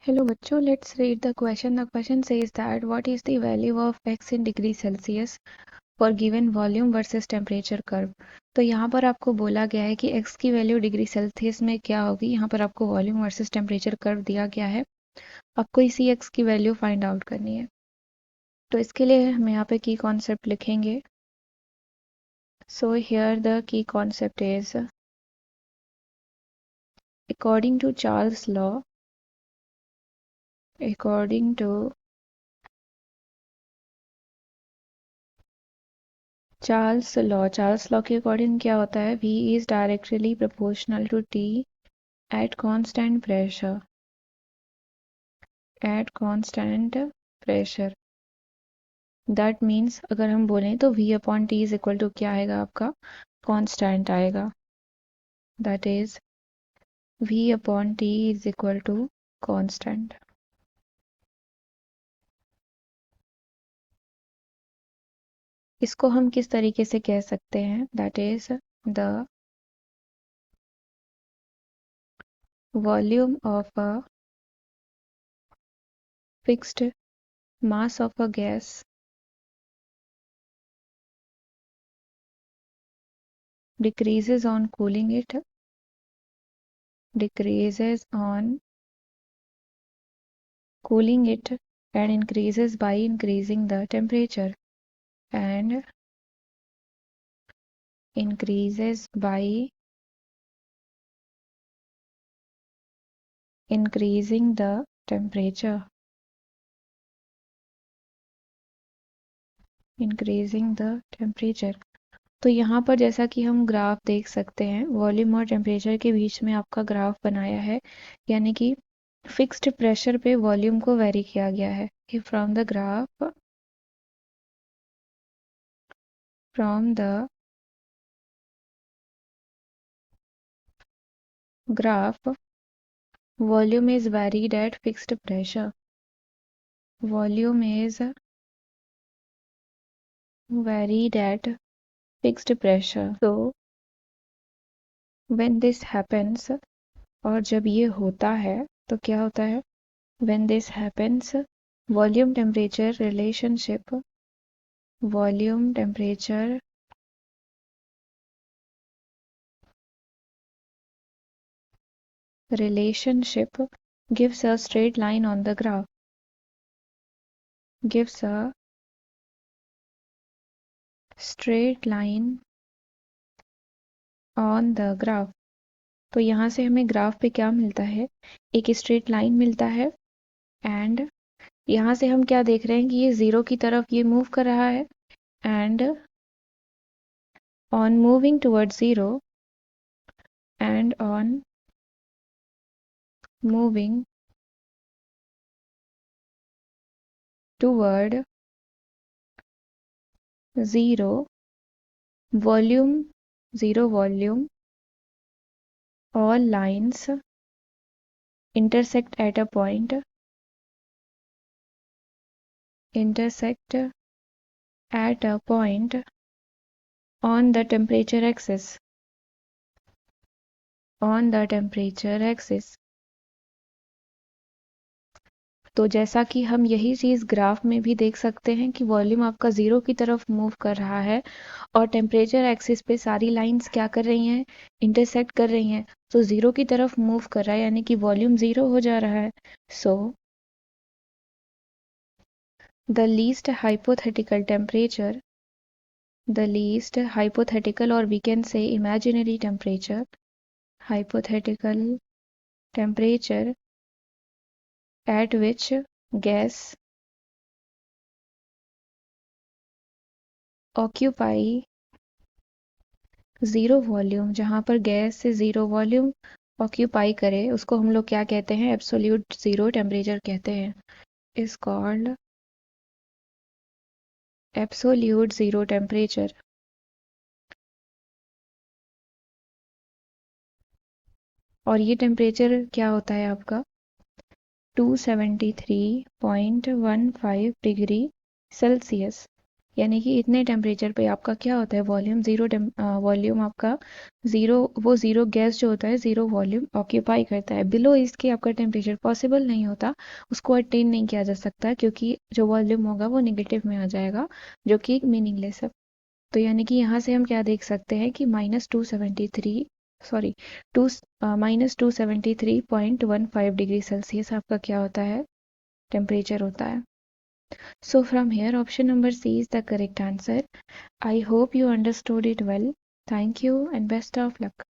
Hello बच्चों, let's read the question. The question says that what is the value of x in degree Celsius for given volume versus temperature curve. तो यहाँ पर आपको बोला गया है कि x की वैल्यू डिग्री सेल्सियस में क्या होगी। यहाँ पर आपको वॉल्यूम वर्सेस टेम्परेचर कर्व दिया गया है, आपको इसी x की वैल्यू फाइंड आउट करनी है। तो इसके लिए हम यहाँ पे की कॉन्सेप्ट लिखेंगे। So here the key concept is according to Charles law, according to Charles law के अकॉर्डिंग क्या होता है, V is directly proportional to T at constant pressure. That means अगर हम बोलें तो V upon T is equal to क्या आएगा, आपका कांस्टेंट आएगा। That is V upon T is equal to constant. इसको हम किस तरीके से कह सकते हैं, that is the volume of a fixed mass of a gas decreases on cooling it, decreases on cooling it and increases by increasing the temperature, and increases by increasing the temperature, increasing the temperature। तो यहाँ पर जैसा कि हम graph देख सकते हैं, volume और टेम्परेचर के बीच में आपका ग्राफ बनाया है, यानी कि फिक्स्ड प्रेशर पे वॉल्यूम को वेरी किया गया है कि from the graph volume is varied at fixed pressure, volume is varied at fixed pressure। So when this happens, और जब ये होता है तो क्या होता है, when this happens volume temperature relationship, volume temperature relationship gives a straight line on the graph, gives a straight line on the graph। तो यहाँ से हमें ग्राफ पे क्या मिलता है, एक स्ट्रेट लाइन मिलता है, एंड यहाँ से हम क्या देख रहे हैं कि ये जीरो की तरफ ये मूव कर रहा है, and on moving toward zero, and on moving toward zero volume, zero volume, all lines intersect at a point, intersect at a point on the temperature axis, on the temperature axis। तो जैसा कि हम यही चीज़ graph में भी देख सकते हैं कि वॉल्यूम आपका ज़ीरो की तरफ मूव कर रहा है और टेम्परेचर एक्सिस पे सारी लाइंस क्या कर रही हैं, इंटरसेक्ट कर रही हैं, तो ज़ीरो की तरफ मूव कर रहा है, यानी कि वॉल्यूम ज़ीरो हो जा रहा है। So the least hypothetical temperature, the least hypothetical, or we can say imaginary temperature, hypothetical temperature at which gas occupy zero volume, जहाँ पर गैस से जीरो वॉल्यूम ऑक्यूपाई करे, उसको हम लोग क्या कहते हैं, एब्सोल्यूट जीरो टेम्परेचर कहते हैं, is called absolute zero temperature. और ये टेम्परेचर क्या होता है आपका 273.15 डिग्री सेल्सियस, यानी कि इतने टेम्परेचर पे आपका क्या होता है, वॉल्यूम ज़ीरो, वॉल्यूम आपका ज़ीरो, वो ज़ीरो गैस जो होता है ज़ीरो वॉल्यूम ऑक्यूपाई करता है। बिलो इसके आपका टेम्परेचर पॉसिबल नहीं होता, उसको अटेन नहीं किया जा सकता, क्योंकि जो वॉल्यूम होगा वो निगेटिव में आ जाएगा, जो कि मीनिंगलेस है। तो यानी कि यहाँ से हम क्या देख सकते हैं कि -273, सॉरी, टू -273.15 डिग्री सेल्सियस आपका क्या होता है, टेम्परेचर होता है। So from here option number C is the correct answer. I hope you understood it well. Thank you and best of luck.